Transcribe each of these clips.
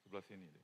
Sebelah sini deh.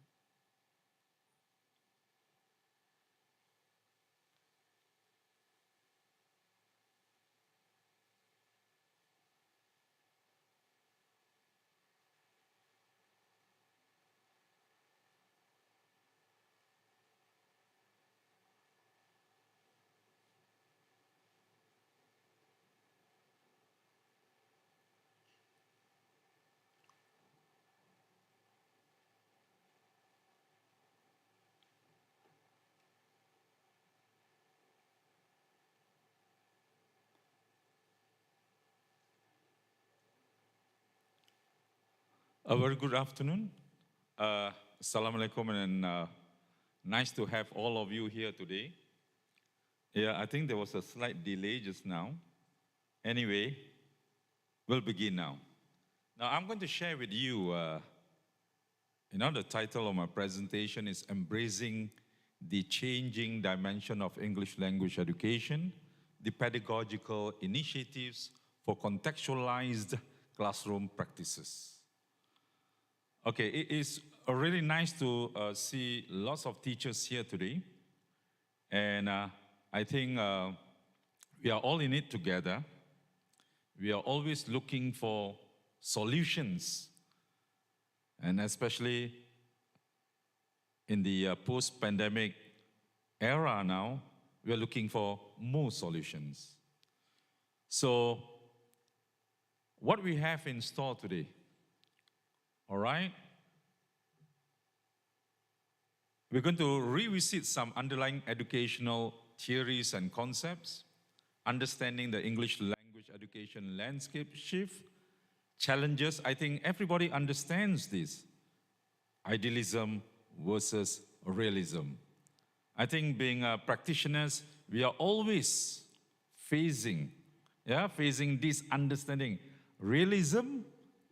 A very good afternoon. Assalamualaikum, and nice to have all of you here today. Yeah, I think there was a slight delay just now. Anyway, we'll begin now. Now, I'm going to share with you, the title of my presentation is Embracing the Changing Dimension of English Language Education, the Pedagogical Initiatives for Contextualized Classroom Practices. Okay, it is really nice to see lots of teachers here today. And I think we are all in it together. We are always looking for solutions. And especially in the post-pandemic era now, we are looking for more solutions. So, what we have in store today, all right? We're going to revisit some underlying educational theories and concepts, understanding the English language education landscape shift, challenges. I think everybody understands this. Idealism versus realism. I think being practitioners, we are always facing this understanding. Realism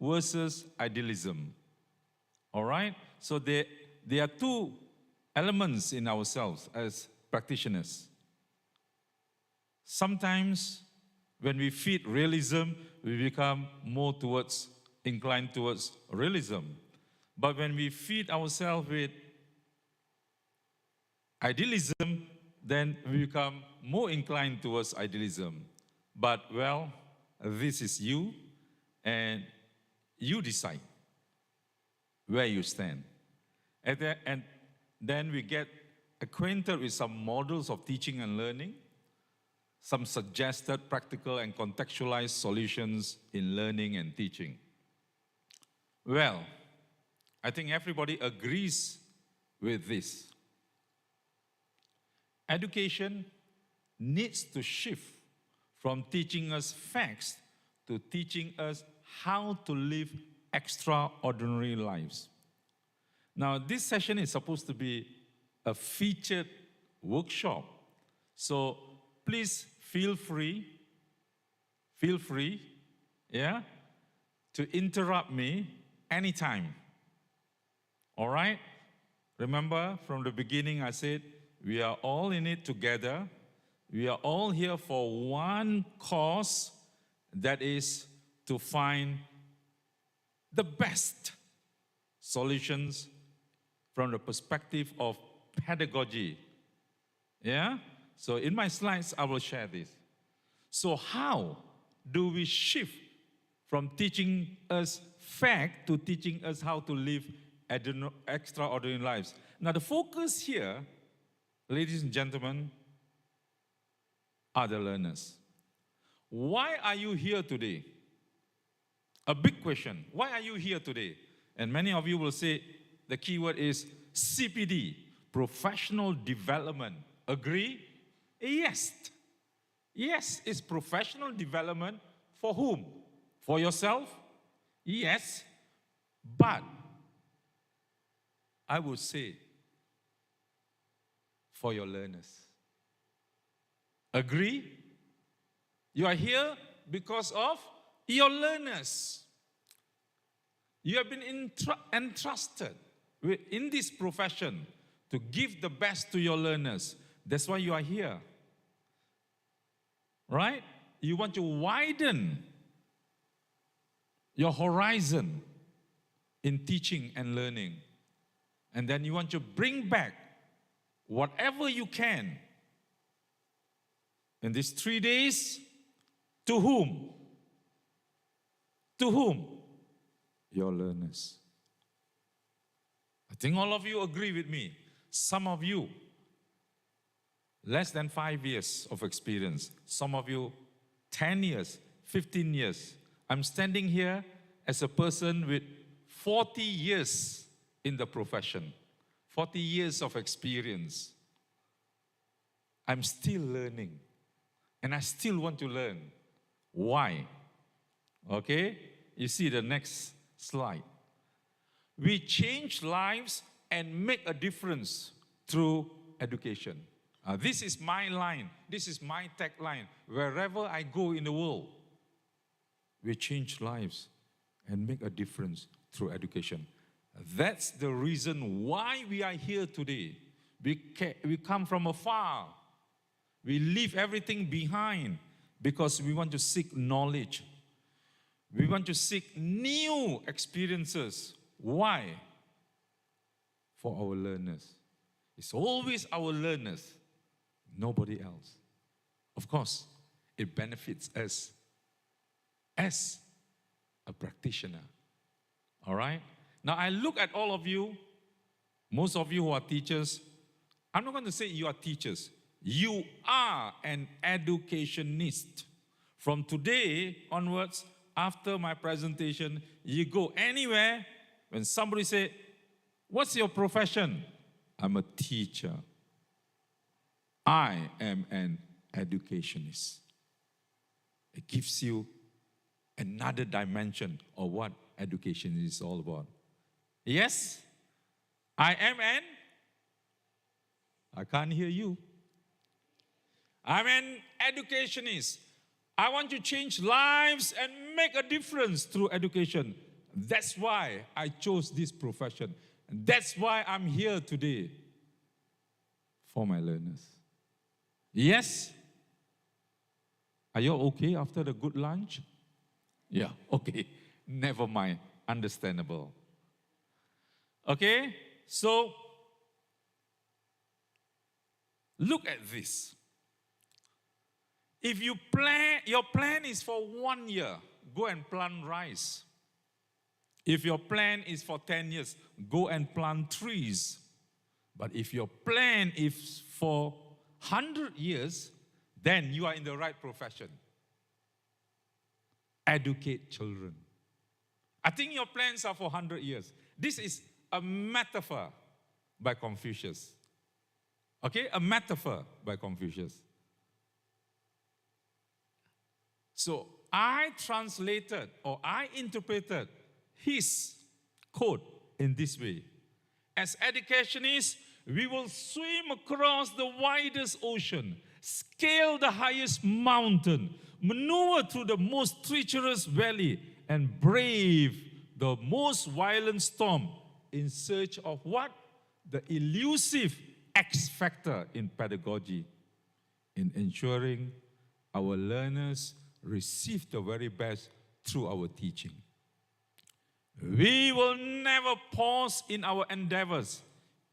versus idealism. All right? So there are two elements in ourselves as practitioners. Sometimes when we feed realism, we become more inclined towards realism. But when we feed ourselves with idealism, then we become more inclined towards idealism. But well, this is you, and you decide where you stand. And then we get acquainted with some models of teaching and learning, some suggested practical and contextualized solutions in learning and teaching. Well, I think everybody agrees with this. Education needs to shift from teaching us facts to teaching us how to live extraordinary lives. Now, this session is supposed to be a featured workshop. So please feel free, to interrupt me anytime. All right? Remember, from the beginning I said, we are all in it together. We are all here for one cause, that is to find the best solutions from the perspective of pedagogy. Yeah? So in my slides, I will share this. So how do we shift from teaching us fact to teaching us how to live extraordinary lives? Now the focus here, ladies and gentlemen, are the learners. Why are you here today? A big question. Why are you here today? And many of you will say the keyword is CPD, professional development. Agree? Yes. Yes, it's professional development for whom? For yourself? Yes. But I would say for your learners. Agree? You are here because of your learners. You have been entrusted in this profession to give the best to your learners. That's why you are here. Right? You want to widen your horizon in teaching and learning. And then you want to bring back whatever you can in these 3 days. To whom? To whom? Your learners. I think all of you agree with me. Some of you, less than 5 years of experience. Some of you, 10 years, 15 years. I'm standing here as a person with 40 years in the profession. 40 years of experience. I'm still learning. And I still want to learn. Why? Okay? You see the next slide. We change lives and make a difference through education. This is my line. This is my tagline. Wherever I go in the world, we change lives and make a difference through education. That's the reason why we are here today. We come from afar. We leave everything behind because we want to seek knowledge. We want to seek new experiences. Why? For our learners. It's always our learners, nobody else. Of course, it benefits us as a practitioner. All right? Now, I look at all of you, most of you who are teachers. I'm not going to say you are teachers. You are an educationist. From today onwards, after my presentation, you go anywhere, when somebody say, what's your profession? I'm a teacher. I am an educationist. It gives you another dimension of what education is all about. Yes, I am an, I can't hear you. I'm an educationist. I want to change lives and make a difference through education. That's why I chose this profession. And that's why I'm here today for my learners. Yes? Are you okay after the good lunch? Yeah, okay. Never mind. Understandable. Okay? So, look at this. If you plan, your plan is for 1 year, go and plant rice. If your plan is for 10 years, go and plant trees. But if your plan is for 100 years, then you are in the right profession. Educate children. I think your plans are for 100 years. This is a metaphor by Confucius. Okay, a metaphor by Confucius. So I translated or I interpreted his quote in this way. As educationists, we will swim across the widest ocean, scale the highest mountain, maneuver through the most treacherous valley, and brave the most violent storm in search of what? The elusive X factor in pedagogy, in ensuring our learners receive the very best through our teaching. We will never pause in our endeavors,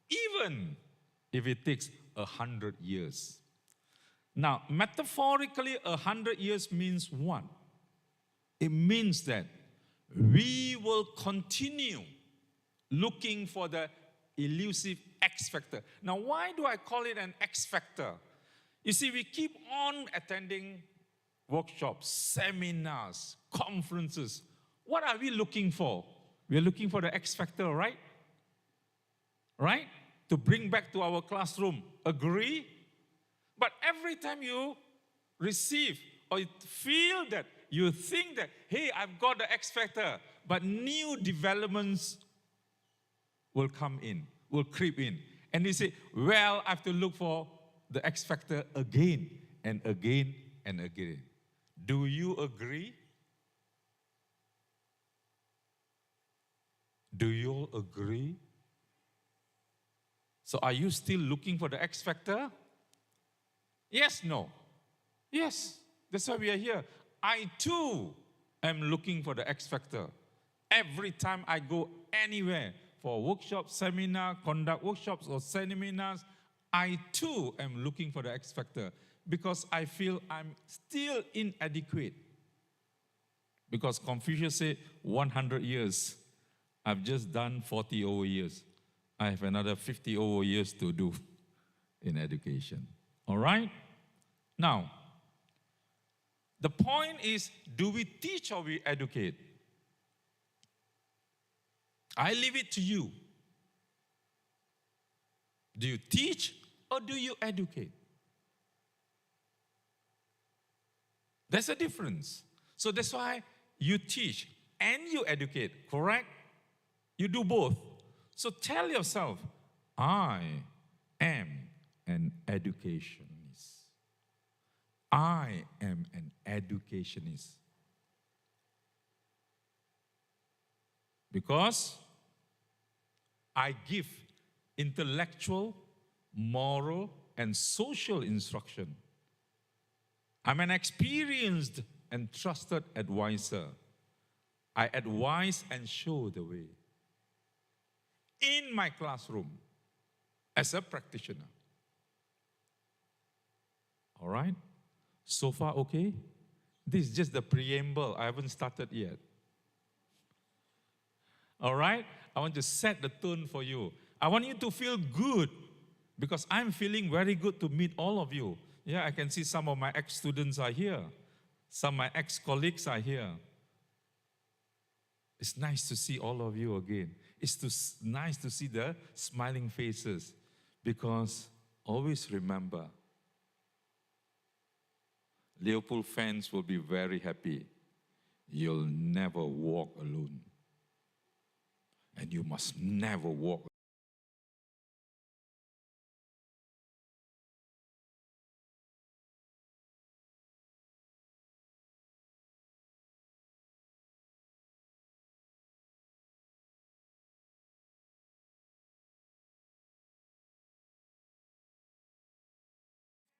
even if it takes 100 years. Now, metaphorically, 100 years means what? It means that we will continue looking for the elusive X factor. Now, why do I call it an X factor? You see, we keep on attending workshops, seminars, conferences. What are we looking for? We are looking for the X factor, right? Right? To bring back to our classroom. Agree? But every time you receive or you feel that, you think that, hey, I've got the X factor, but new developments will come in, will creep in. And you say, well, I have to look for the X factor again and again and again. Do you agree? Do you all agree? So are you still looking for the X factor? Yes, no. Yes, that's why we are here. I too am looking for the X factor. Every time I go anywhere for workshop, seminar, conduct workshops or seminars, I too am looking for the X factor because I feel I'm still inadequate. Because Confucius said 100 years. I've just done 40 over years. I have another 50 over years to do in education. All right? Now, the point is, do we teach or we educate? I leave it to you. Do you teach or do you educate? There's a difference. So that's why you teach and you educate, correct? You do both. So tell yourself, I am an educationist. I am an educationist. Because I give intellectual, moral, and social instruction. I'm an experienced and trusted advisor. I advise and show the way. In my classroom, as a practitioner. All right? So far, okay? This is just the preamble. I haven't started yet. All right? I want to set the tone for you. I want you to feel good because I'm feeling very good to meet all of you. Yeah, I can see some of my ex-students are here. Some of my ex-colleagues are here. It's nice to see all of you again. It's nice to see the smiling faces because always remember, Liverpool fans will be very happy. You'll never walk alone. And you must never walk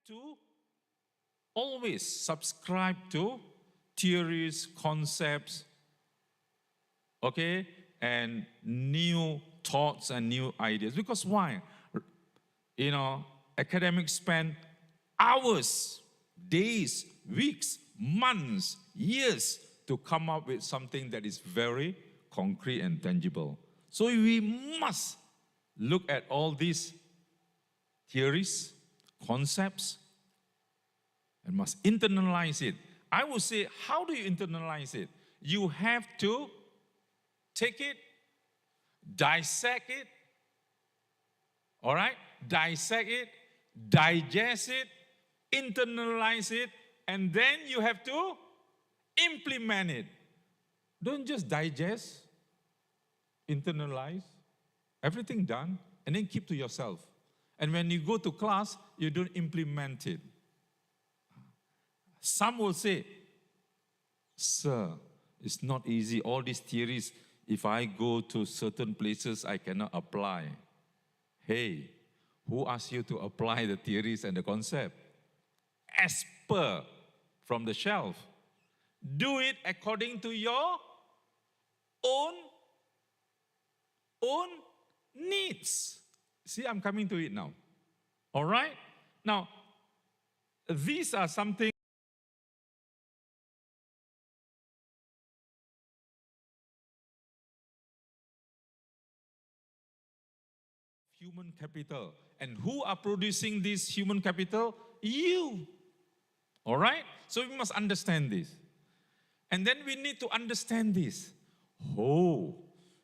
to always subscribe to theories, concepts, okay, and new thoughts and new ideas. Because why? You know, academics spend hours, days, weeks, months, years to come up with something that is very concrete and tangible. So we must look at all these theories, concepts, and must internalize it. I would say, how do you internalize it? You have to take it, dissect it, all right? Dissect it, digest it, internalize it, and then you have to implement it. Don't just digest, internalize, everything done, and then keep to yourself. And when you go to class, you don't implement it. Some will say, sir, it's not easy. All these theories, if I go to certain places, I cannot apply. Hey, who asked you to apply the theories and the concept? As per from the shelf. Do it according to your own needs. See, I'm coming to it now. All right? Now, these are something human capital. And who are producing this human capital? You. All right? So we must understand this. And then we need to understand this. Oh,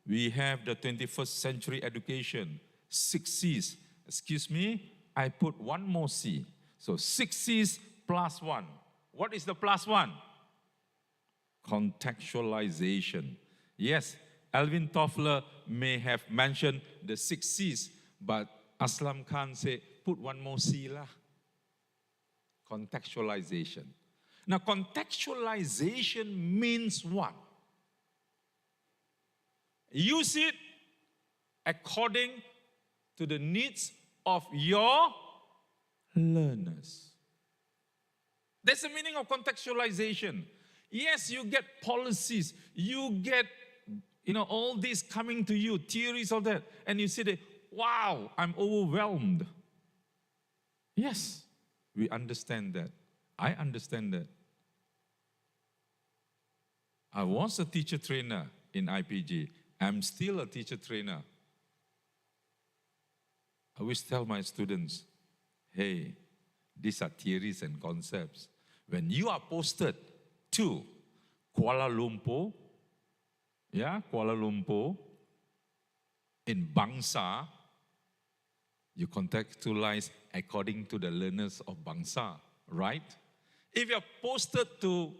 we have the 21st century education. 6 C's. Excuse me, I put one more C. So 6 C's plus 1. What is the plus 1? Contextualization. Yes, Alvin Toffler may have mentioned the 6 C's, but Haslam Khan said, put one more C lah. Contextualization. Now, contextualization means what? Use it according to the needs of your learners. That's the meaning of contextualization. Yes, you get policies, you get, all this coming to you, theories of that, and you say that, wow, I'm overwhelmed. Yes, we understand that. I understand that. I was a teacher trainer in IPG. I'm still a teacher trainer. I always tell my students, hey, these are theories and concepts. When you are posted to Kuala Lumpur, in Bangsa, you contextualize according to the learners of Bangsa, right? If you're posted to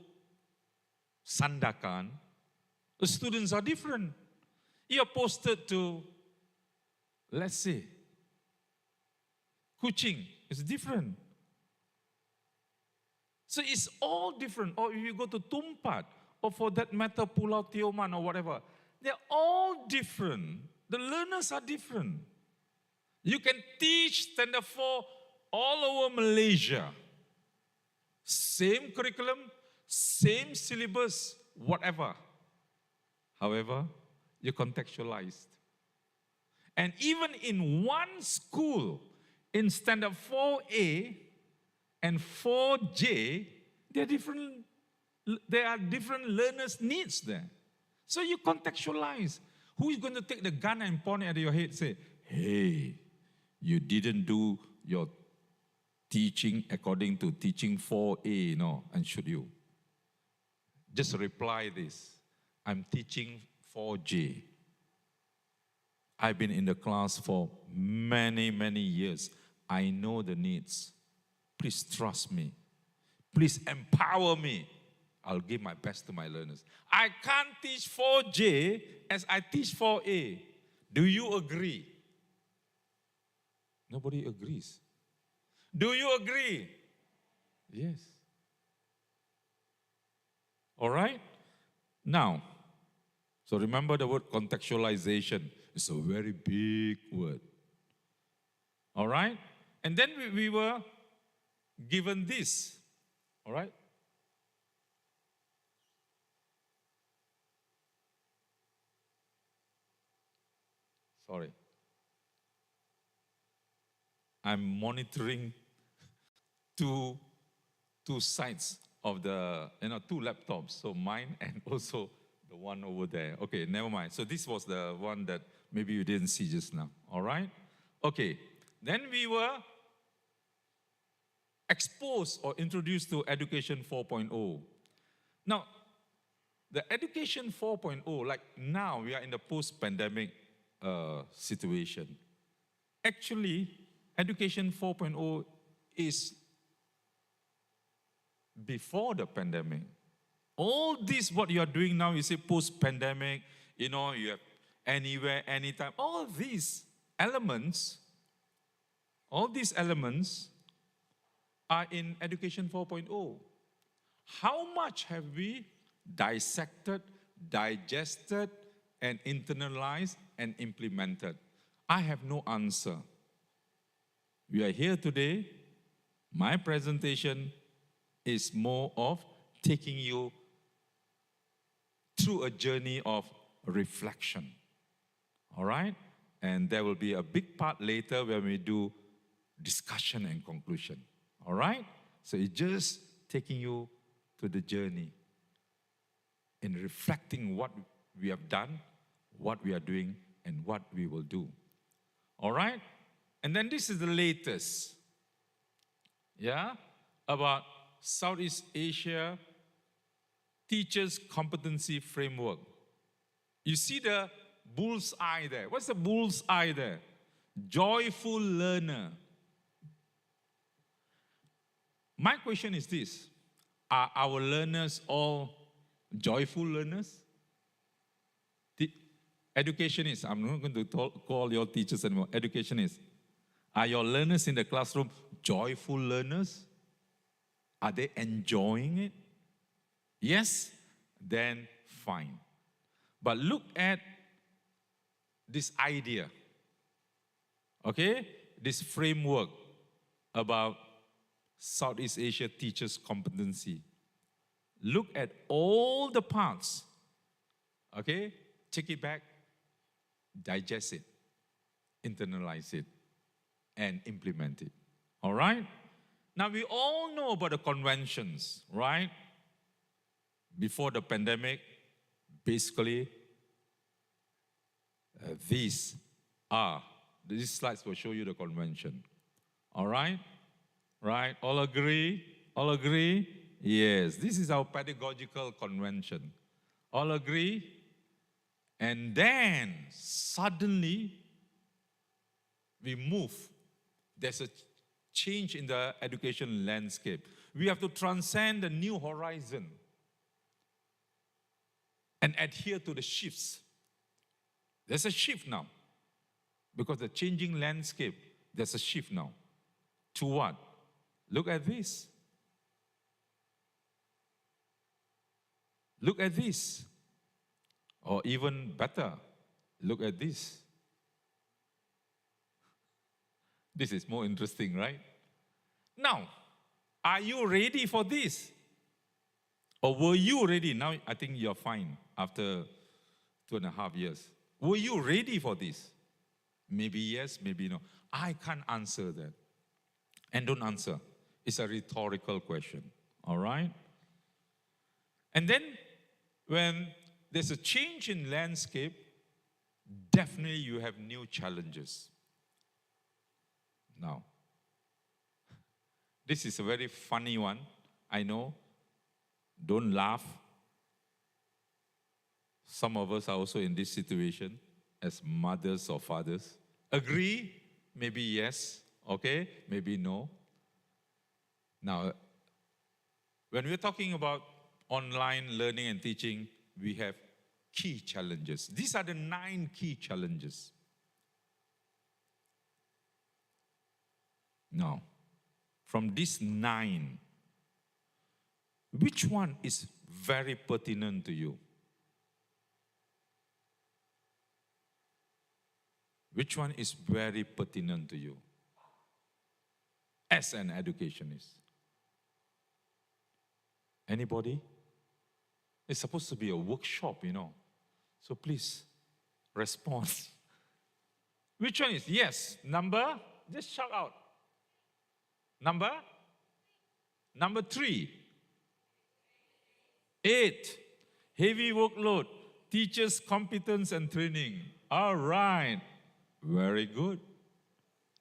Sandakan, the students are different. You're posted to, let's say, Kuching, it's different. So it's all different. Or if you go to Tumpat, or for that matter, Pulau Tioman or whatever, they're all different. The learners are different. You can teach Standard 4 all over Malaysia. Same curriculum, same syllabus, whatever. However, you're contextualized. And even in one school, in Standard 4A and 4J, there are different learners' needs there. So you contextualize. Who is going to take the gun and point it at your head and say, hey, you didn't do your teaching according to teaching 4A, and should you? Just reply this. I'm teaching 4J. I've been in the class for many, many years. I know the needs. Please trust me. Please empower me. I'll give my best to my learners. I can't teach 4J as I teach 4A. Do you agree? Nobody agrees. Do you agree? Yes. All right? Now, so remember the word contextualization. It's a very big word. All right? And then we were given this. All right? Sorry. I'm monitoring two sides of the, two laptops. So mine and also the one over there. Okay, never mind. So this was the one that maybe you didn't see just now. All right? Okay. Then we were exposed or introduced to Education 4.0. Now, the Education 4.0, like now we are in the post-pandemic situation. Actually, Education 4.0 is before the pandemic. All this, what you are doing now, you say post-pandemic, you have anywhere, anytime. All these elements are in Education 4.0. How much have we dissected, digested, and internalized and implemented? I have no answer. We are here today. My presentation is more of taking you through a journey of reflection. All right? And there will be a big part later when we do discussion and conclusion. All right? So it's just taking you to the journey and reflecting what we have done, what we are doing, and what we will do. All right? And then this is the latest. About Southeast Asia Teachers Competency Framework. You see the bull's eye there. What's the bull's eye there? Joyful learner. My question is this: are our learners all joyful learners? Educationists, I'm not going to call your teachers anymore, educationists. Are your learners in the classroom joyful learners? Are they enjoying it? Yes? Then fine. But look at this idea, okay? This framework about Southeast Asia teachers' competency. Look at all the parts, okay? Take it back, digest it, internalize it, and implement it. All right? Now, we all know about the conventions, right? Before the pandemic, basically, these slides will show you the convention. All right? Right? All agree? All agree? Yes, this is our pedagogical convention. All agree? And then, suddenly, we move. There's a change in the education landscape. We have to transcend the new horizon and adhere to the shifts. There's a shift now. Because the changing landscape, there's a shift now. To what? Look at this. Look at this. Or even better, look at this. This is more interesting, right? Now, are you ready for this? Or were you ready? Now, I think you're fine after 2.5 years. Were you ready for this? Maybe yes, maybe no. I can't answer that. And don't answer. It's a rhetorical question, all right? And then, when there's a change in landscape, definitely you have new challenges. Now, this is a very funny one, I know. Don't laugh. Some of us are also in this situation as mothers or fathers. Agree? Maybe yes, okay? Maybe no. Now, when we're talking about online learning and teaching, we have key challenges. These are the 9 key challenges. Now, from these 9, which one is very pertinent to you? Which one is very pertinent to you as an educationist? Anybody? It's supposed to be a workshop, you know. So please, respond. Which one is? Yes. Number? Just shout out. Number? Number 3. 8. Heavy workload. Teachers' competence and training. All right. Very good.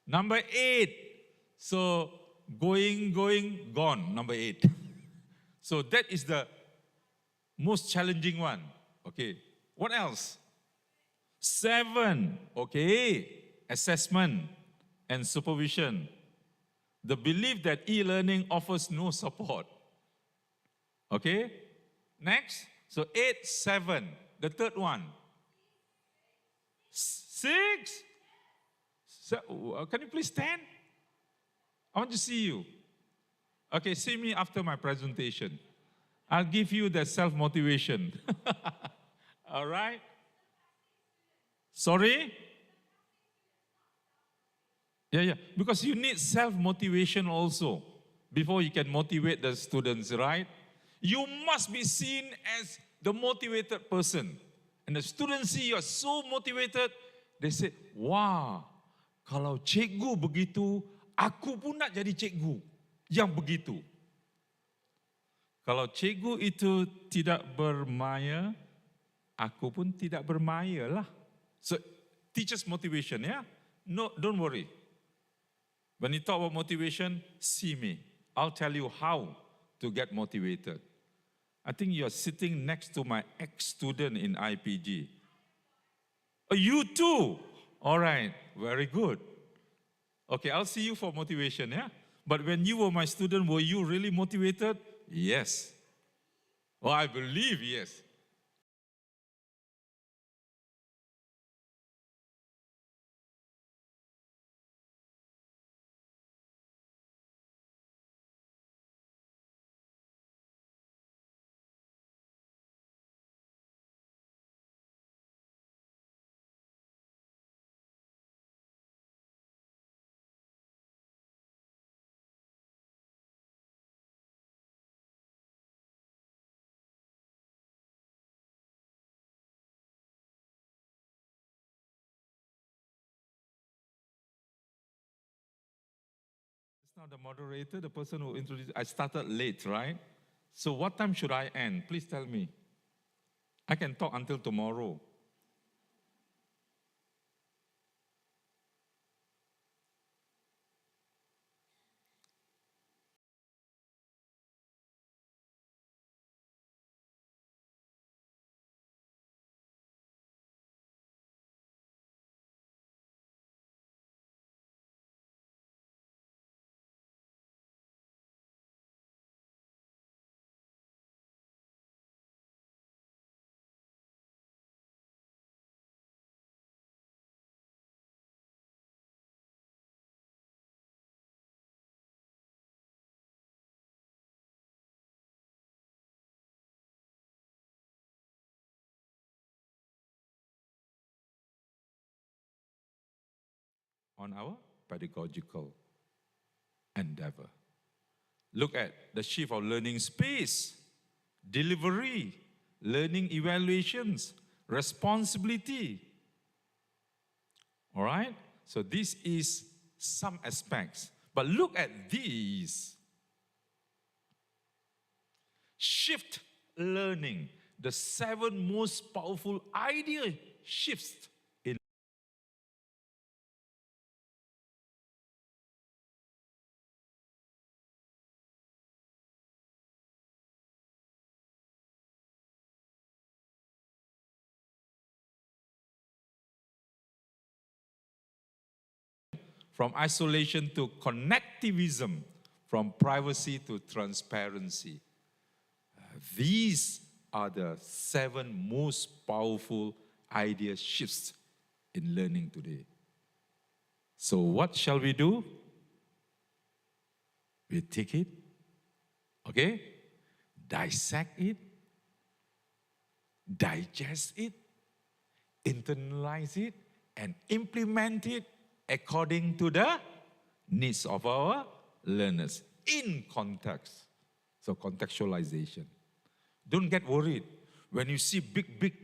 Number 8. So, going, gone. Number 8. So that is the most challenging one. Okay. What else? 7. Okay. Assessment and supervision. The belief that e-learning offers no support. Okay. Next. So 8, 7. The third one. 6. So, can you please stand? I want to see you. Okay, see me after my presentation. I'll give you the self-motivation. All right? Sorry? Yeah. Because you need self-motivation also before you can motivate the students, right? You must be seen as the motivated person. And the students see you are so motivated, they say, wah, kalau cikgu begitu, aku pun nak jadi cikgu yang begitu. Kalau cikgu itu tidak bermaya, aku pun tidak bermaya lah. So, teachers' motivation, yeah? No, don't worry. When you talk about motivation, see me. I'll tell you how to get motivated. I think you're sitting next to my ex-student in IPG. Oh, you too? All right, very good. Okay, I'll see you for motivation, yeah? But when you were my student, were you really motivated? Yes. Oh, I believe yes. It's not the moderator, the person who introduced. I started late, right? So what time should I end? Please tell me. I can talk until tomorrow. On our pedagogical endeavor. Look at the shift of learning space, delivery, learning evaluations, responsibility. All right? So this is some aspects. But look at these. Shift learning, the 7 most powerful idea shifts in from isolation to connectivism, from privacy to transparency. These are the 7 most powerful idea shifts in learning today. So what shall we do? We take it, okay? Dissect it, digest it, internalize it, and implement it according to the needs of our learners in context. So contextualization. Don't get worried when you see big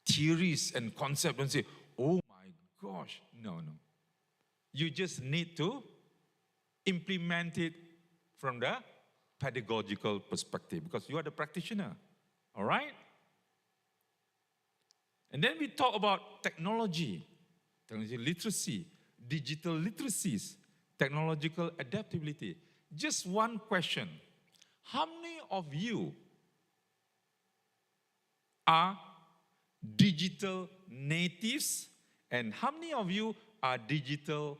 theories and concepts and say, oh my gosh, no. You just need to implement it from the pedagogical perspective because you are the practitioner, all right? And then we talk about technology literacy, digital literacies, technological adaptability. Just one question. How many of you are digital natives and how many of you are digital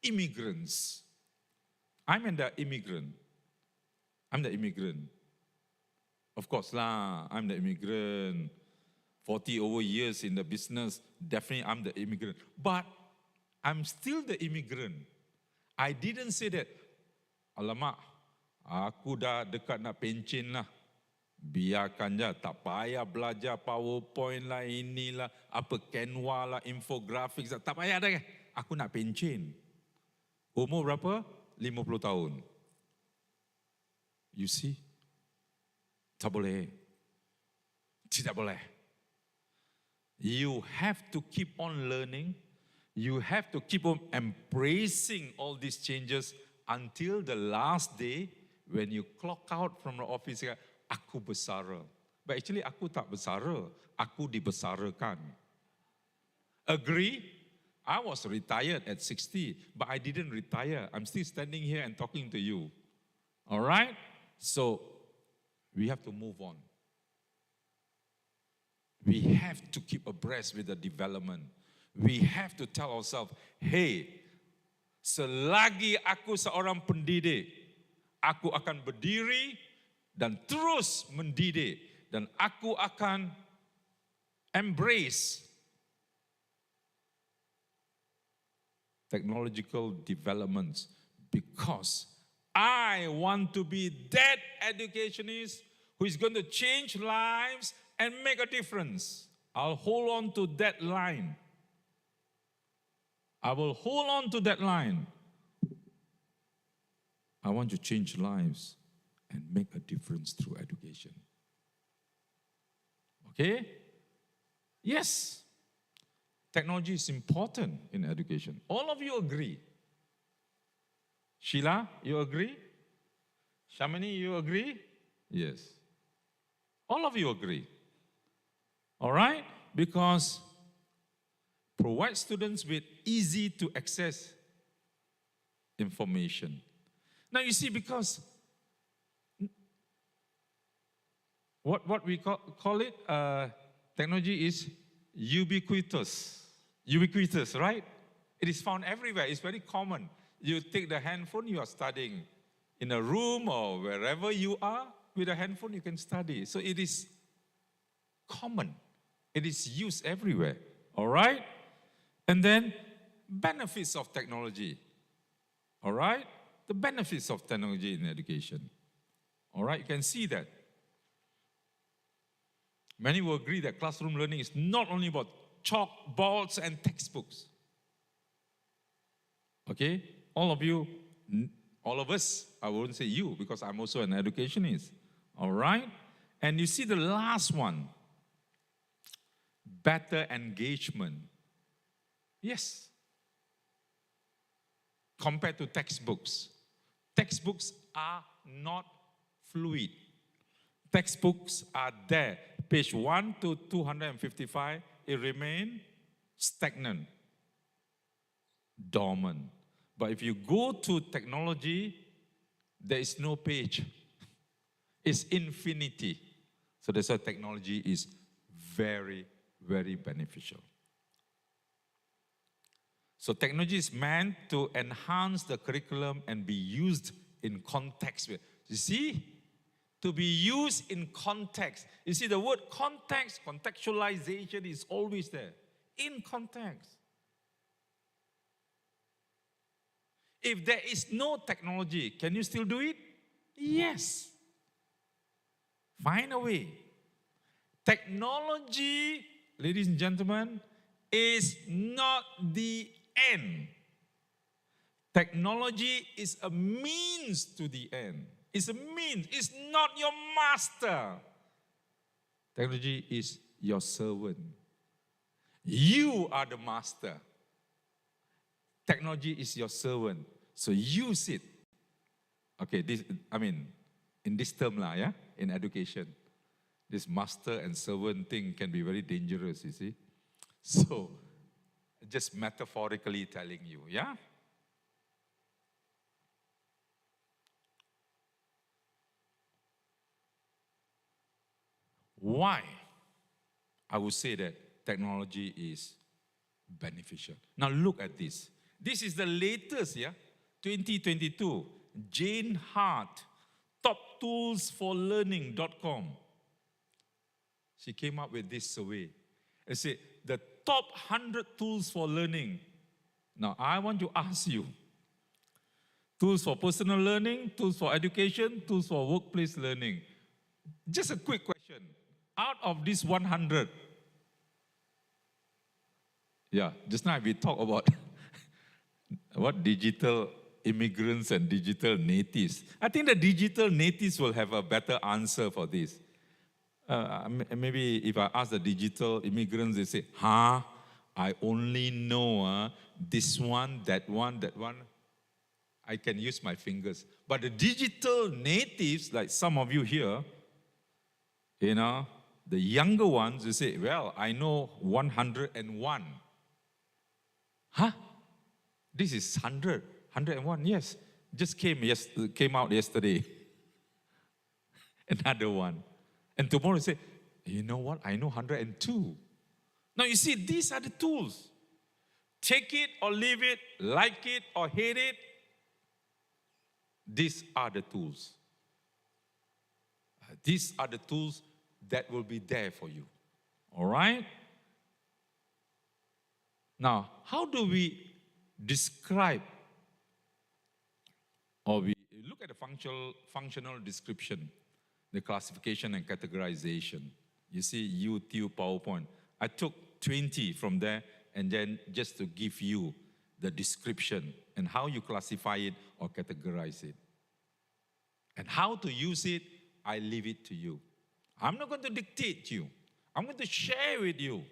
immigrants? I'm the immigrant. Of course lah, I'm the immigrant. 40 over years in the business, definitely I'm the immigrant. But I'm still the immigrant. I didn't say that, alamak, aku dah dekat nak pencen lah. Biarkan je, tak payah belajar PowerPoint lah, inilah, apa Canva lah, infographics lah, tak payah dah. Aku nak pencen. Umur berapa? 50 tahun. You see? Tak boleh. Tidak boleh. You have to keep on learning. You have to keep on embracing all these changes until the last day when you clock out from the office. Aku bersara. But actually aku tak bersara. Aku dibesarakan. Agree? I was retired at 60, but I didn't retire. I'm still standing here and talking to you. All right? So we have to move on. We have to keep abreast with the development. We have to tell ourselves, hey, Selagi aku seorang pendidik, aku akan berdiri dan terus mendidik. Dan aku akan embrace technological developments because I want to be that educationist who is going to change lives and make a difference. I'll hold on to that line. I will hold on to that line. I want to change lives and make a difference through education. Okay? Yes. Technology is important in education. All of you agree. Sheila, you agree? Shamini, you agree? Yes. All of you agree. All right? Because provide students with easy to access information. Now you see, because what we call it, technology is ubiquitous. Ubiquitous, right? It is found everywhere. It's very common. You take the handphone, you are studying. In a room or wherever you are, with a handphone you can study. So it is common. It is used everywhere. All right? And then benefits of technology. All right? The benefits of technology in education. All right? You can see that. Many will agree that classroom learning is not only about chalkboards and textbooks. Okay? All of you, all of us, I won't say you because I'm also an educationist. All right? And you see the last one, better engagement. Yes. Compared to textbooks. Textbooks are not fluid. Textbooks are there. Page 1 to 255, it remains stagnant, dormant. But if you go to technology, there is no page. It's infinity. So that's why technology is very, very beneficial. So technology is meant to enhance the curriculum and be used in context. You see? To be used in context. You see, the word context, contextualization is always there. In context. If there is no technology, can you still do it? Yes. Find a way. Technology, ladies and gentlemen, is not the end. Technology is a means to the end. It's a means. It's not your master. Technology is your servant. You are the master. Technology is your servant. So use it. Okay, in this term, yeah, in education, this master and servant thing can be very dangerous, you see. So, just metaphorically telling you, yeah? Why? I would say that technology is beneficial. Now look at this. This is the latest, yeah? 2022. Jane Hart, toptoolsforlearning.com. She came up with this survey. It said, the top 100 tools for learning. Now, I want to ask you, tools for personal learning, tools for education, tools for workplace learning. Just a quick question. Out of this 100, yeah, just now we talked about what digital immigrants and digital natives. I think the digital natives will have a better answer for this. Maybe if I ask the digital immigrants, they say, I only know this one, that one, that one. I can use my fingers. But the digital natives, like some of you here, you know, the younger ones, they say, well, I know 101. Huh? This is 100, 101, yes. Just came out yesterday. Another one. And tomorrow you say, you know what? I know 102. Now you see, these are the tools. Take it or leave it, like it or hate it. These are the tools. These are the tools that will be there for you. All right? Now, how do we describe, or we look at the functional description, the classification and categorization. You see YouTube, PowerPoint. I took 20 from there, and then just to give you the description and how you classify it or categorize it. And how to use it, I leave it to you. I'm not going to dictate you. I'm going to share with you.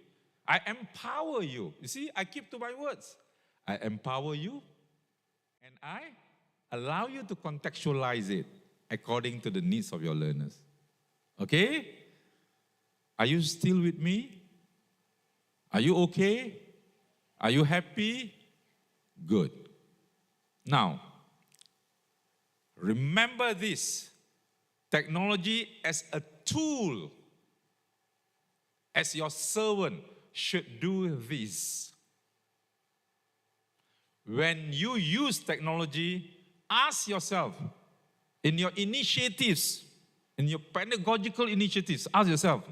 I empower you. You see, I keep to my words. I empower you, and I allow you to contextualize it according to the needs of your learners. Okay? Are you still with me? Are you okay? Are you happy? Good. Now, remember this. Technology as a tool, as your servant, should do this. When you use technology, ask yourself, in your initiatives, in your pedagogical initiatives, ask yourself,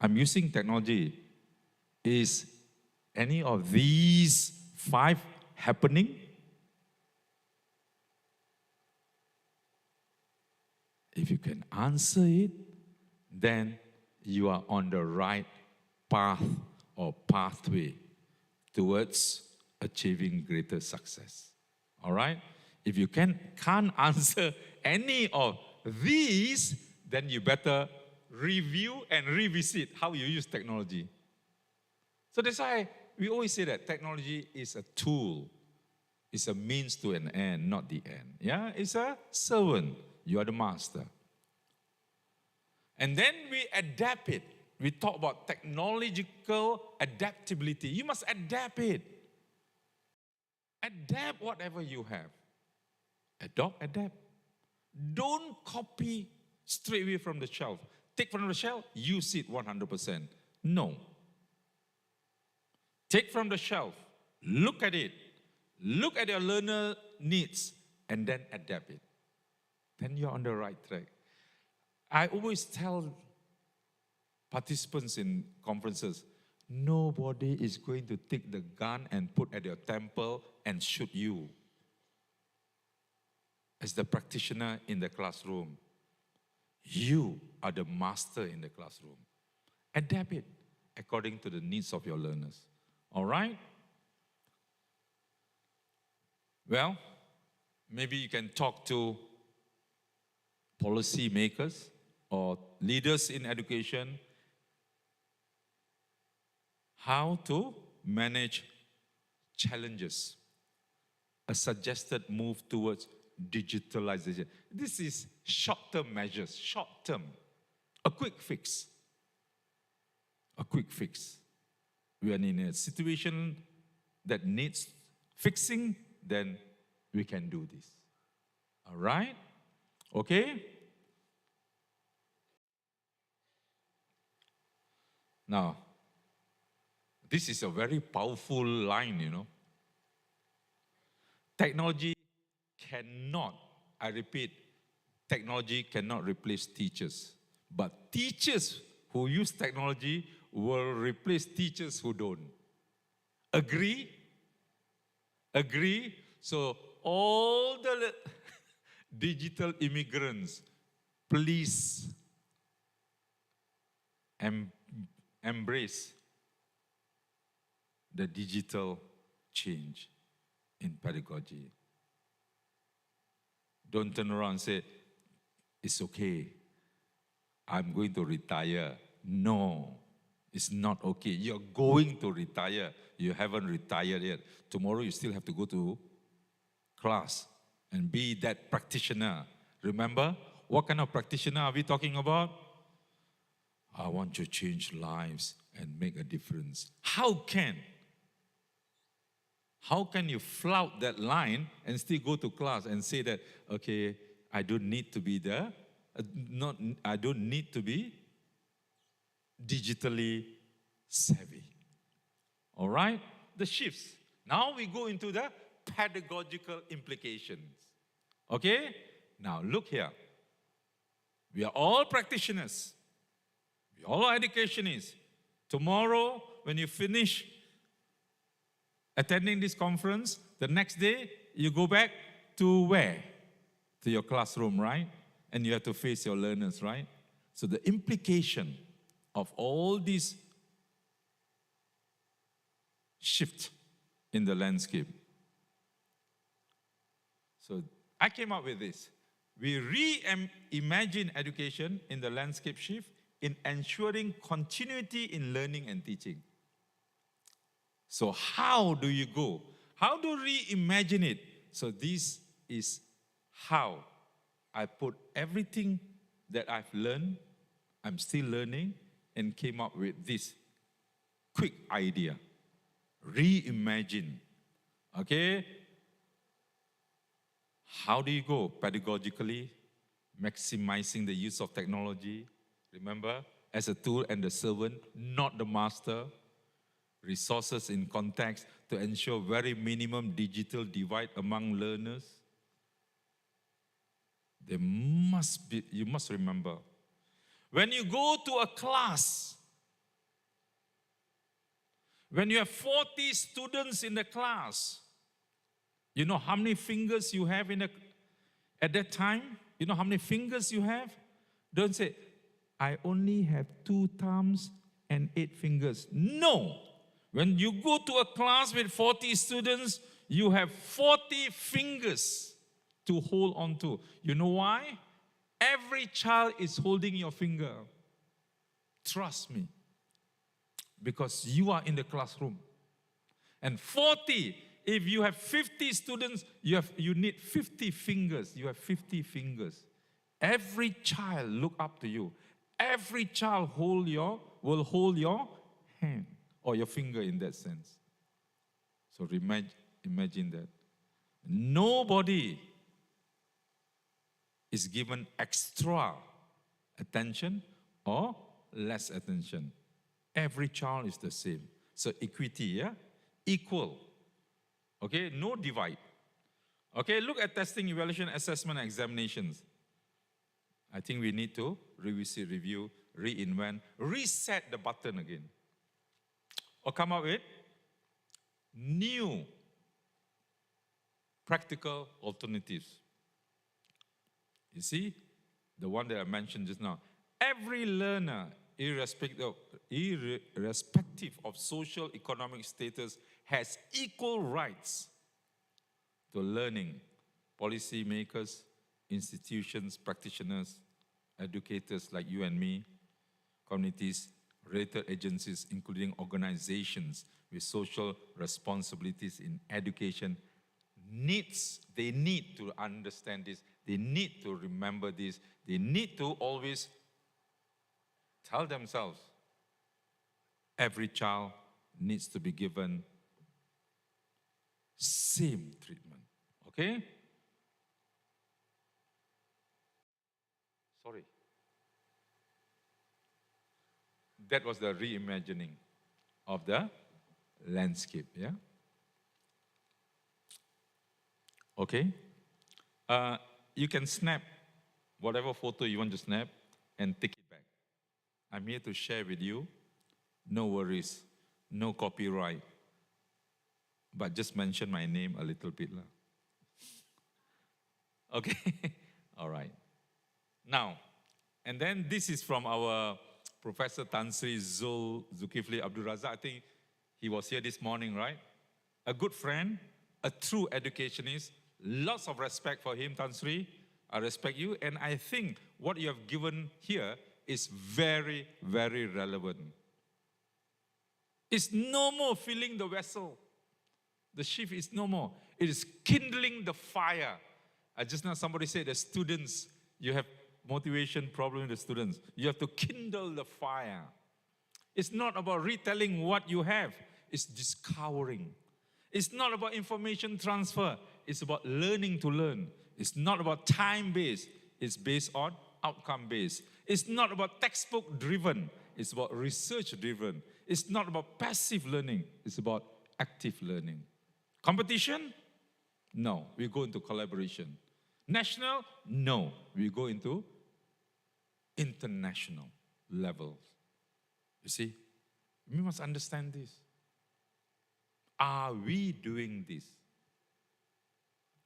I'm using technology. Is any of these 5 happening? If you can answer it, then you are on the right path or pathway towards achieving greater success. All right? If you can't answer any of these, then you better review and revisit how you use technology. So that's why we always say that technology is a tool. It's a means to an end, not the end. Yeah? It's a servant. You are the master. And then we adapt it. We talk about technological adaptability. You must adapt it. Adapt whatever you have. Adapt. Don't copy straight away from the shelf. Take from the shelf, use it 100%. No. Take from the shelf, look at it, look at your learner needs, and then adapt it. Then you're on the right track. I always tell participants in conferences, nobody is going to take the gun and put at your temple and shoot you. As the practitioner in the classroom, you are the master in the classroom. Adapt it according to the needs of your learners. All right? Well, maybe you can talk to policy makers or leaders in education how to manage challenges. A suggested move towards digitalization. This is short-term measures, short-term. A quick fix. A quick fix. We are in a situation that needs fixing, then we can do this. All right? Okay? Now, this is a very powerful line, you know. Technology cannot, I repeat, technology cannot replace teachers. But teachers who use technology will replace teachers who don't. Agree? Agree? So all the digital immigrants, please embrace the digital change in pedagogy. Don't turn around and say, it's okay, I'm going to retire. No, it's not okay. You're going to retire. You haven't retired yet. Tomorrow you still have to go to class and be that practitioner. Remember, what kind of practitioner are we talking about? I want to change lives and make a difference. How can you flout that line and still go to class and say that, okay, I don't need to be there, I don't need to be digitally savvy. All right? the shifts. Now we go into the pedagogical implications. Okay? Now look here. We are all practitioners. We all are educationists. Tomorrow, when you finish attending this conference, the next day, you go back to where? To your classroom, right? And you have to face your learners, right? So the implication of all these shift in the landscape. So I came up with this. We reimagine education in the landscape shift in ensuring continuity in learning and teaching. So how do you go? How do we reimagine it? So this is how I put everything that I've learned, I'm still learning, and came up with this quick idea. Reimagine. Okay? How do you go? Pedagogically, maximizing the use of technology. Remember, as a tool and the servant, not the master. Resources in context to ensure very minimum digital divide among learners. You must remember, when you go to a class, when you have 40 students in the class, you know how many fingers you have at that time? You know how many fingers you have? Don't say, I only have 2 thumbs and 8 fingers. No. When you go to a class with 40 students, you have 40 fingers to hold on to. You know why? Every child is holding your finger. Trust me. Because you are in the classroom. And 40, if you have 50 students, you need 50 fingers. You have 50 fingers. Every child look up to you. Every child will hold your hand or your finger in that sense. So imagine that. Nobody is given extra attention or less attention. Every child is the same. So equity, yeah? Equal. Okay, no divide. Okay, look at testing, evaluation, assessment, and examinations. I think we need to revisit, review, reinvent, reset the button again. Or come up with new practical alternatives. You see, the one that I mentioned just now. Every learner, irrespective of social economic status, has equal rights to learning. Policy makers, institutions, practitioners, educators like you and me, communities, related agencies, including organizations with social responsibilities in education, they need to understand this. They need to remember this. They need to always tell themselves, every child needs to be given same treatment. Okay? Sorry. That was the reimagining of the landscape, yeah? Okay? You can snap whatever photo you want to snap and take it back. I'm here to share with you. No worries, no copyright. But just mention my name a little bit. Okay? All right. Now, and then this is from our Professor Tan Sri Zulkifli Abdul Razak. I think he was here this morning, right? A good friend, a true educationist. Lots of respect for him, Tan Sri. I respect you. And I think what you have given here is very, very relevant. It's no more filling the vessel. The shift is no more. It is kindling the fire. Just now somebody said the students, you have motivation problem with the students. You have to kindle the fire. It's not about retelling what you have. It's discovering. It's not about information transfer. It's about learning to learn. It's not about time-based. It's based on outcome-based. It's not about textbook-driven. It's about research-driven. It's not about passive learning. It's about active learning. Competition? No, we go into collaboration. National? No, we go into international levels. You see, we must understand this. Are we doing this?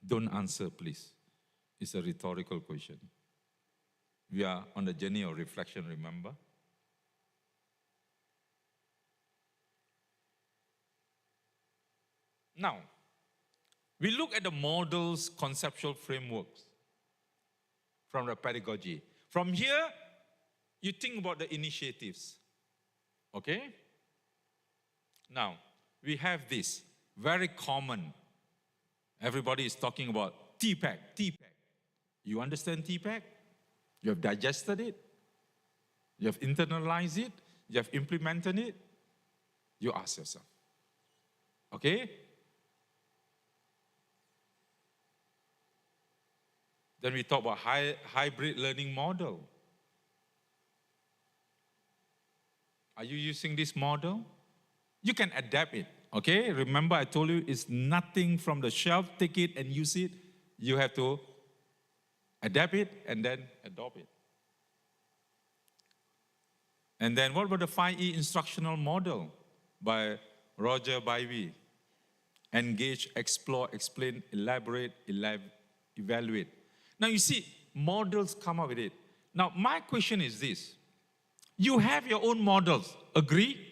Don't answer, please. It's a rhetorical question. We are on the journey of reflection, remember? Now, we look at the models, conceptual frameworks from the pedagogy. From here, you think about the initiatives. Okay? Now, we have this very common. Everybody is talking about TPAC, TPAC. You understand TPAC? You have digested it. You have internalized it. You have implemented it. You ask yourself. Okay? Then we talk about hybrid learning model. Are you using this model? You can adapt it, okay? Remember I told you it's nothing from the shelf, take it and use it. You have to adapt it and then adopt it. And then what about the 5E instructional model by Roger Bivey? Engage, explore, explain, elaborate, evaluate. Now you see, models come up with it. Now my question is this. You have your own models, agree?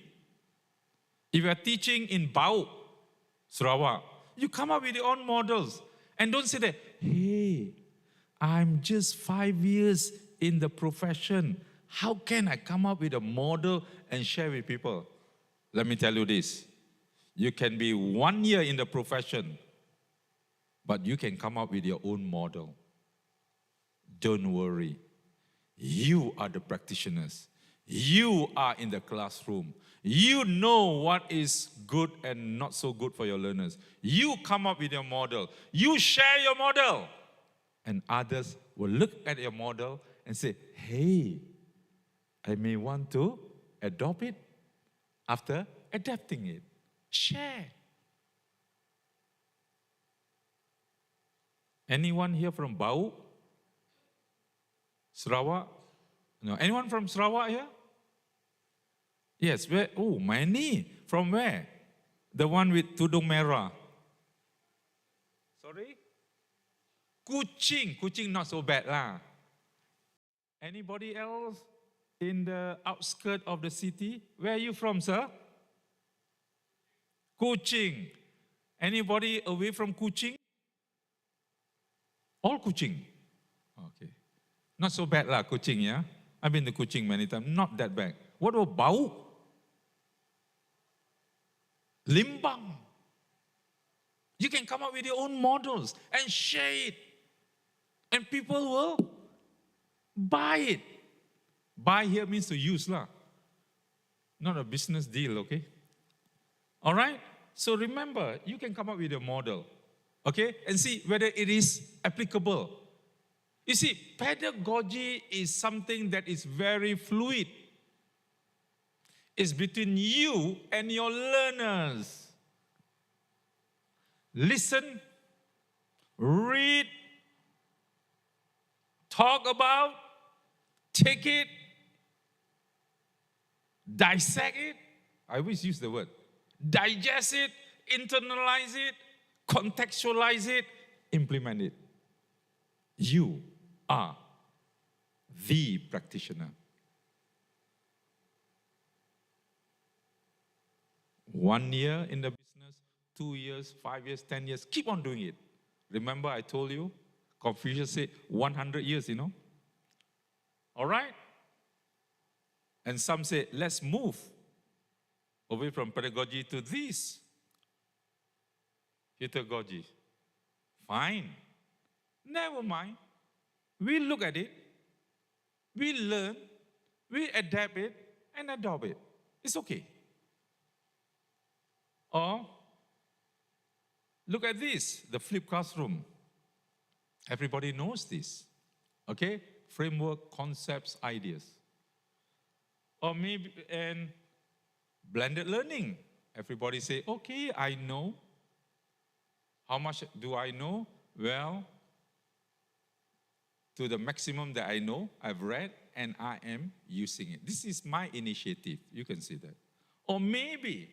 If you are teaching in Bau, Sarawak, you come up with your own models. And don't say that, hey, I'm just 5 years in the profession. How can I come up with a model and share with people? Let me tell you this. You can be 1 year in the profession, but you can come up with your own model. Don't worry. You are the practitioners. You are in the classroom. You know what is good and not so good for your learners. You come up with your model. You share your model. And others will look at your model and say, hey, I may want to adopt it after adapting it. Share. Anyone here from Bau? Sarawak? No. Anyone from Sarawak here? Yes. Where? Oh, many. From where? The one with tudung merah. Sorry? Kuching. Kuching not so bad lah. Anybody else in the outskirts of the city? Where are you from, sir? Kuching. Anybody away from Kuching? All Kuching. Okay. Not so bad lah, Kuching, yeah? I've been to Kuching many times. Not that bad. What about Bau? Limbang. You can come up with your own models and share it. And people will buy it. Buy here means to use lah. Not a business deal, okay? All right? So remember, you can come up with your model, okay? And see whether it is applicable. You see, pedagogy is something that is very fluid. It's between you and your learners. Listen, read, talk about, take it, dissect it. I always use the word. Digest it, internalize it, contextualize it, implement it. You are the practitioner. 1 year in the business, 2 years, 5 years, 10 years, keep on doing it. Remember I told you, Confucius said 100 years, you know. All right? And some say, let's move away from pedagogy to this pedagogy. Fine. Never mind. We look at it, we learn, we adapt it, and adopt it. It's okay. Or, look at this, the flipped classroom. Everybody knows this. Okay? Framework, concepts, ideas. Or maybe, and blended learning. Everybody say, okay, I know. How much do I know? Well, to the maximum that I know, I've read, and I am using it. This is my initiative. You can see that. Or maybe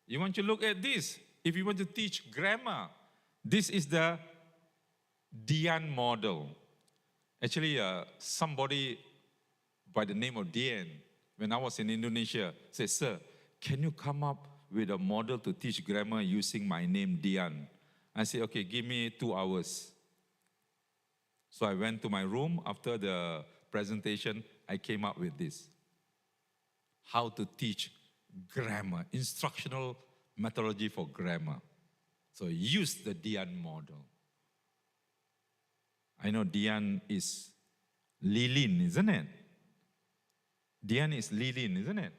you want to look at this. If you want to teach grammar, this is the Dian model. Actually, somebody by the name of Dian, when I was in Indonesia, said, sir, can you come up with a model to teach grammar using my name, Dian? I said, okay, give me 2 hours. So I went to my room. After the presentation, I came up with this. How to teach grammar, instructional methodology for grammar. So use the Dian model. I know Dian is Lilin, isn't it? Dian is Lilin, isn't it?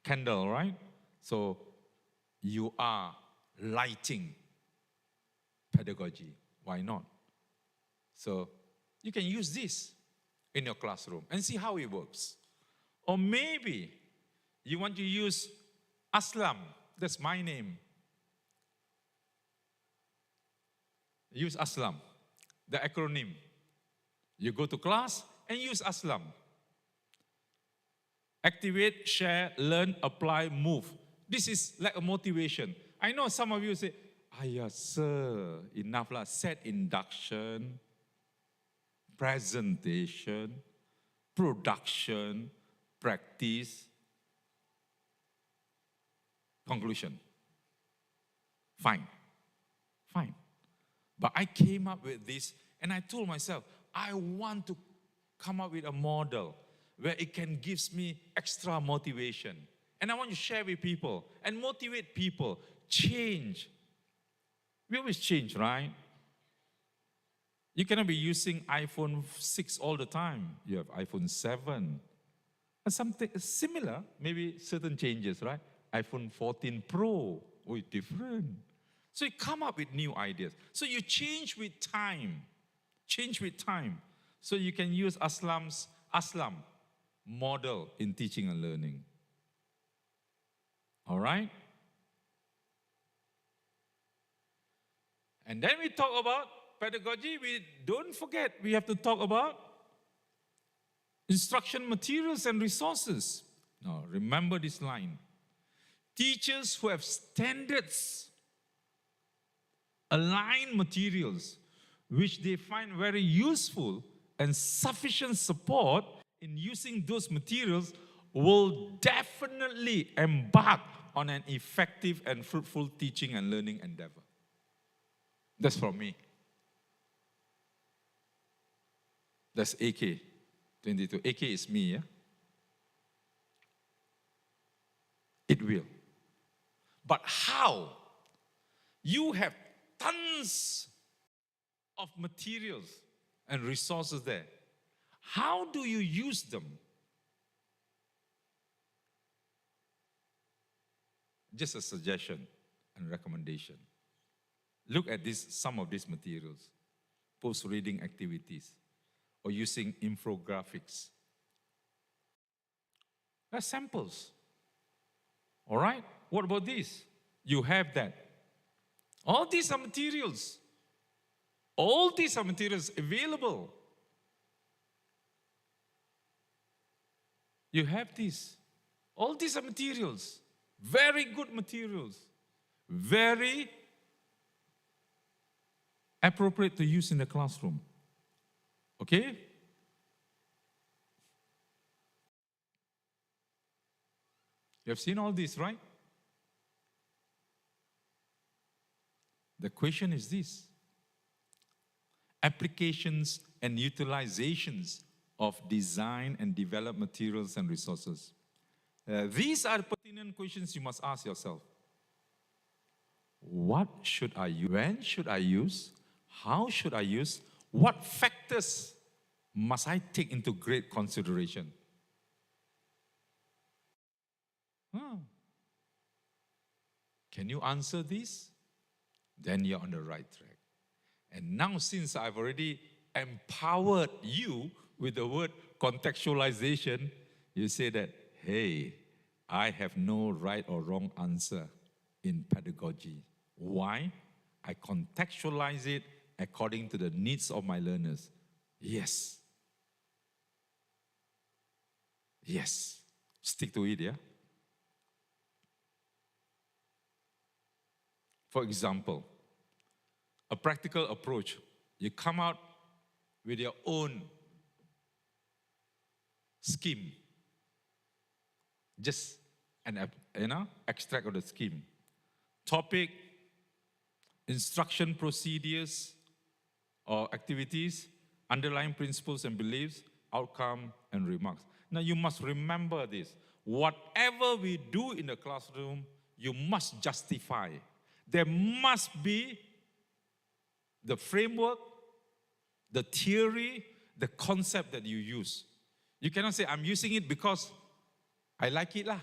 Candle, right? So you are lighting pedagogy. Why not? So you can use this in your classroom and see how it works. Or maybe you want to use Haslam. That's my name. Use Haslam, the acronym. You go to class and use Haslam. Activate, share, learn, apply, move. This is like a motivation. I know some of you say, sir, enough lah. Set induction, presentation, production, practice, conclusion. Fine. But I came up with this and I told myself, I want to come up with a model where it can give me extra motivation. And I want to share with people and motivate people. Change. We always change, right? You cannot be using iPhone 6 all the time. You have iPhone 7. And something similar, maybe certain changes, right? iPhone 14 Pro, different. So you come up with new ideas. So you change with time. Change with time. So you can use Haslam's model in teaching and learning. All right? And then we talk about pedagogy. We don't forget, we have to talk about instruction materials and resources. Now, remember this line. Teachers who have standards, align materials, which they find very useful, and sufficient support in using those materials will definitely embark on an effective and fruitful teaching and learning endeavor. That's from me. That's AK 22. AK is me, yeah? It will. But how? You have tons of materials and resources there. How do you use them? Just a suggestion and recommendation. Look at some of these materials. Post-reading activities or using infographics. They're samples. All right? What about this? You have that. All these are materials. All these are materials available. You have this. All these are materials. Very good materials. Very appropriate to use in the classroom. Okay? You have seen all this, right? The question is this. Applications and utilizations of design and developed materials and resources. These are pertinent questions you must ask yourself. What should I use? When should I use? How should I use? What factors must I take into great consideration? Can you answer this? Then you're on the right track. And now, since I've already empowered you with the word contextualization, you say that, hey, I have no right or wrong answer. in pedagogy. Why? I contextualize it according to the needs of my learners. Yes. Yes. Stick to it, yeah? For example, a practical approach. You come out with your own scheme. Just an extract of the scheme. Topic, instruction procedures or activities, underlying principles and beliefs, outcome and remarks. Now you must remember this. Whatever we do in the classroom, you must justify. There must be the framework, the theory, the concept that you use. You cannot say, I'm using it because I like it lah.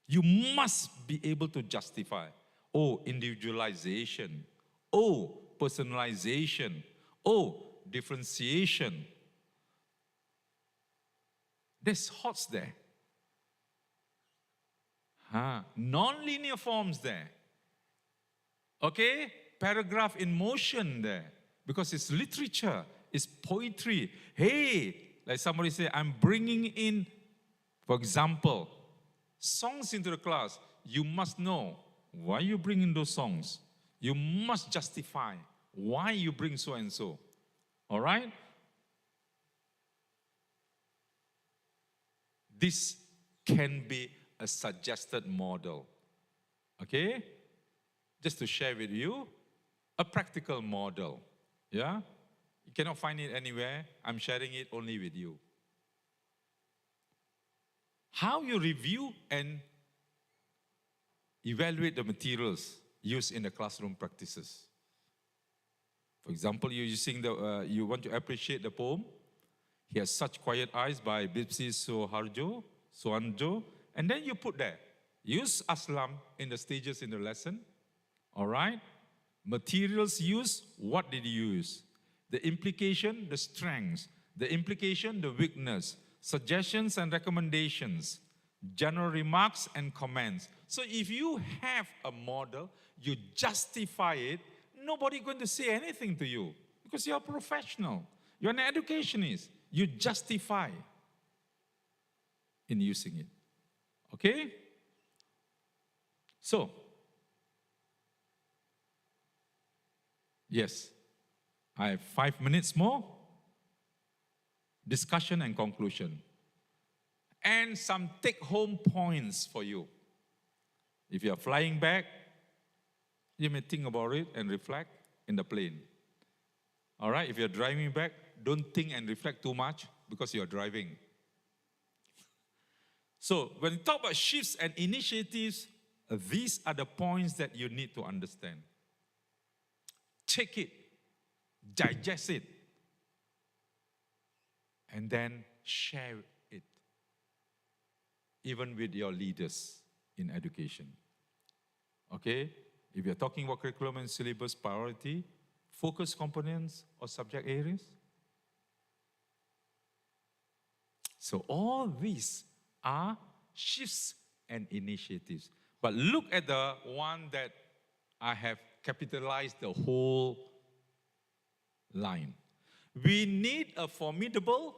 You must be able to justify. Oh, individualization. Oh, personalization. Oh, differentiation. There's HOTS there. Non-linear forms there. Okay? Paragraph in motion there. Because it's literature, it's poetry. Hey, like somebody say, I'm bringing in, for example, songs into the class. You must know why you bring in those songs. You must justify why you bring so and so. All right? This can be a suggested model. Okay? Just to share with you, a practical model. Yeah? You cannot find it anywhere. I'm sharing it only with you. How you review and evaluate the materials used in the classroom practices. For example, you're using you want to appreciate the poem. He Has Such Quiet Eyes by Bipsi Suanjo. And then you put there, use Haslam in the stages in the lesson. All right? Materials used, what did you use? The implication, the strengths. The implication, the weakness. Suggestions and recommendations. General remarks and comments. So if you have a model, you justify it, nobody's going to say anything to you because you're a professional. You're an educationist. You justify in using it. Okay? So, yes, I have 5 minutes more. Discussion and conclusion. And some take-home points for you. If you're flying back, you may think about it and reflect in the plane. All right, if you're driving back, don't think and reflect too much because you're driving. So when you talk about shifts and initiatives, these are the points that you need to understand. Take it, digest it, and then share it, even with your leaders in education. Okay? If you're talking about curriculum and syllabus priority, focus components or subject areas. So all these are shifts and initiatives. But look at the one that I have capitalized the whole line. We need a formidable,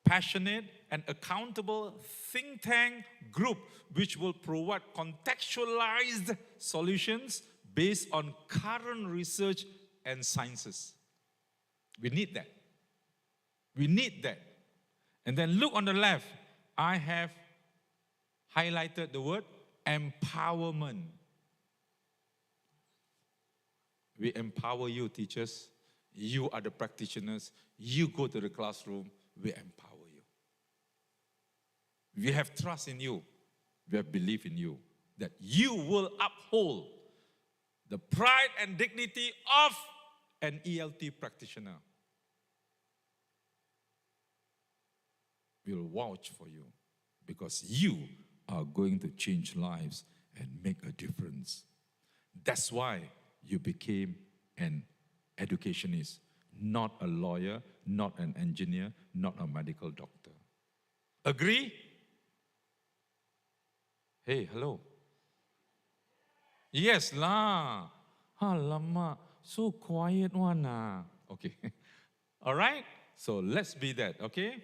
passionate, and accountable think tank group which will provide contextualized solutions based on current research and sciences. We need that. We need that. And then look on the left. I have highlighted the word empowerment. We empower you, teachers. You are the practitioners. You go to the classroom. We empower you. We have trust in you. We have belief in you that you will uphold the pride and dignity of an ELT practitioner. We'll vouch for you because you are going to change lives and make a difference. That's why you became an educationist, not a lawyer, not an engineer, not a medical doctor. Agree? Hey, hello. Yes lah. Alamak, so quiet one ah. Okay. All right? So let's be that, okay?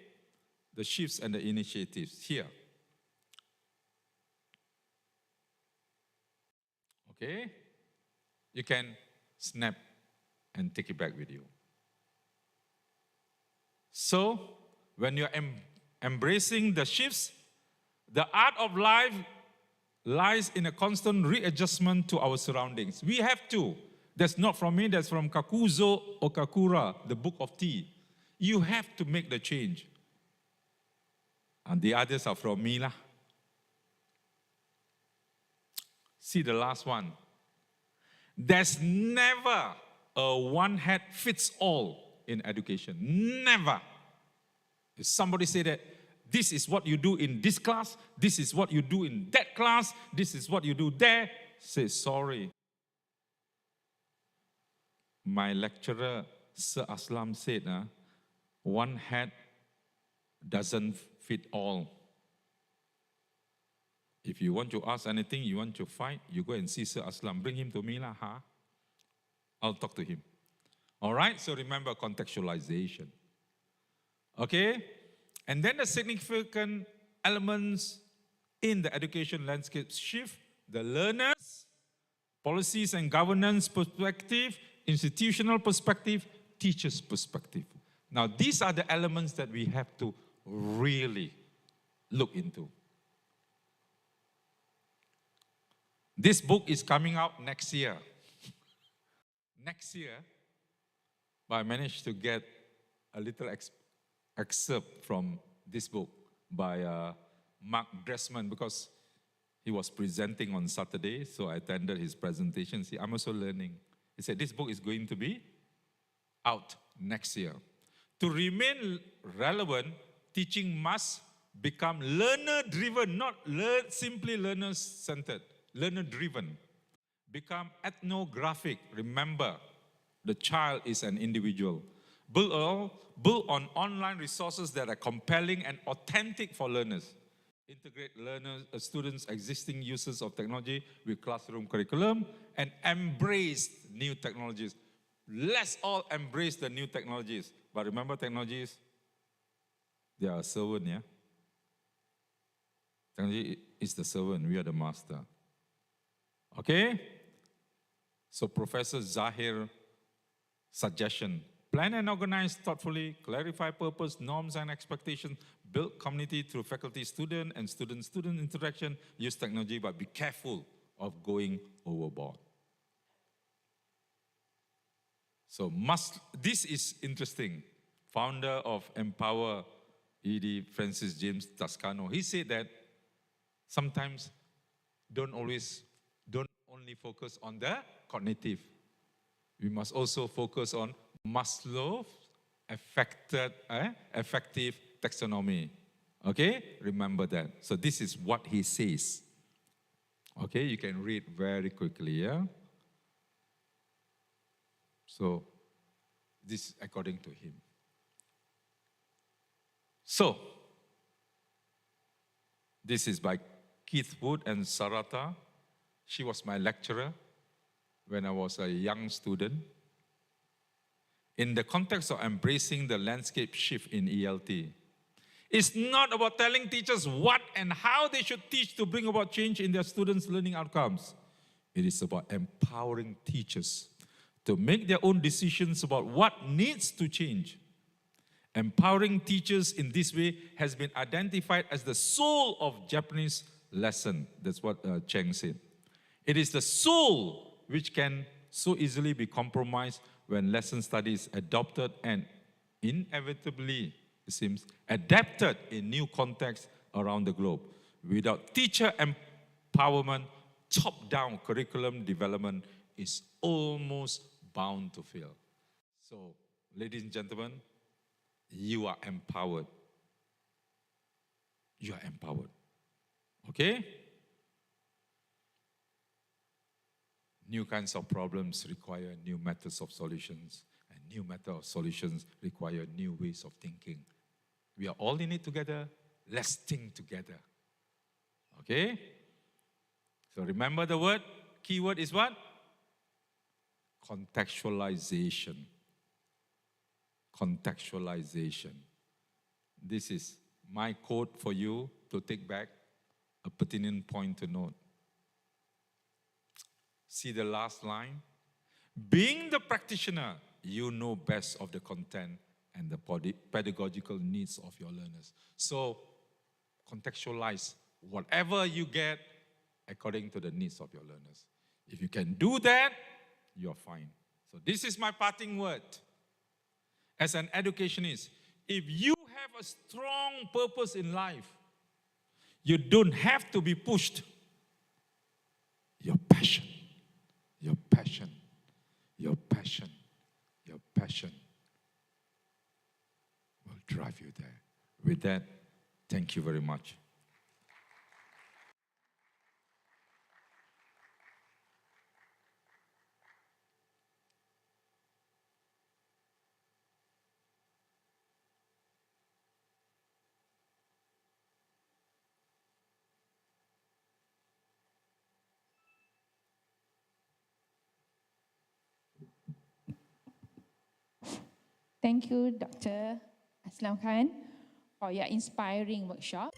The shifts and the initiatives here. Okay? You can snap and take it back with you. So, when you're embracing the shifts, the art of life lies in a constant readjustment to our surroundings. We have to. That's not from me, that's from Kakuzo Okakura, the book of tea. You have to make the change. And the others are from me lah. See the last one. There's never a one-head-fits-all in education. Never. If somebody say that, this is what you do in this class, this is what you do in that class, this is what you do there, say sorry. My lecturer, Sir Haslam, said, one head doesn't fit all. If you want to ask anything, you want to fight, you go and see Sir Haslam. Bring him to me lah, huh? I'll talk to him. All right, so remember contextualization. Okay? And then the significant elements in the education landscape shift, the learners, policies and governance perspective, institutional perspective, teachers' perspective. Now, these are the elements that we have to really look into. This book is coming out next year. Next year, but I managed to get a little excerpt from this book by Mark Dressman because he was presenting on Saturday, so I attended his presentation. See, I'm also learning. He said this book is going to be out next year. To remain relevant, teaching must become learner-driven, not simply learner-centered, learner-driven. Become ethnographic. Remember, the child is an individual. Build on online resources that are compelling and authentic for learners. Integrate students' existing uses of technology with classroom curriculum and embrace new technologies. Let's all embrace the new technologies. But remember, technologies, they are a servant, yeah? Technology is the servant, we are the master. Okay? So Professor Zahir's suggestion, plan and organize thoughtfully, clarify purpose, norms and expectations, build community through faculty-student and student-student interaction, use technology, but be careful of going overboard. So this is interesting. Founder of Empower, E.D. Francis James Toscano, he said that sometimes don't only focus on the cognitive. We must also focus on Maslow's effective taxonomy. Okay? Remember that. So this is what he says. Okay? You can read very quickly, yeah? So, this is according to him. So, this is by Keith Wood and Sarata. She was my lecturer when I was a young student. In the context of embracing the landscape shift in ELT, it's not about telling teachers what and how they should teach to bring about change in their students' learning outcomes. It is about empowering teachers to make their own decisions about what needs to change. Empowering teachers in this way has been identified as the soul of Japanese lesson. That's what Cheng said. It is the soul which can so easily be compromised when lesson study is adopted and inevitably, it seems, adapted in new contexts around the globe. Without teacher empowerment, top-down curriculum development is almost bound to fail. So, ladies and gentlemen, you are empowered. You are empowered. Okay? New kinds of problems require new methods of solutions, and new methods of solutions require new ways of thinking. We are all in it together. Let's think together. Okay? So remember the word keyword is what? Contextualization. Contextualization. This is my quote for you to take back, a pertinent point to note. See the last line? Being the practitioner, you know best of the content and the pedagogical needs of your learners. So, contextualize whatever you get according to the needs of your learners. If you can do that, you're fine. So this is my parting word. As an educationist, if you have a strong purpose in life, you don't have to be pushed. Your passion, your passion, your passion, your passion will drive you there. With that, thank you very much. Thank you, Dr. Haslam Khan, for your inspiring workshop.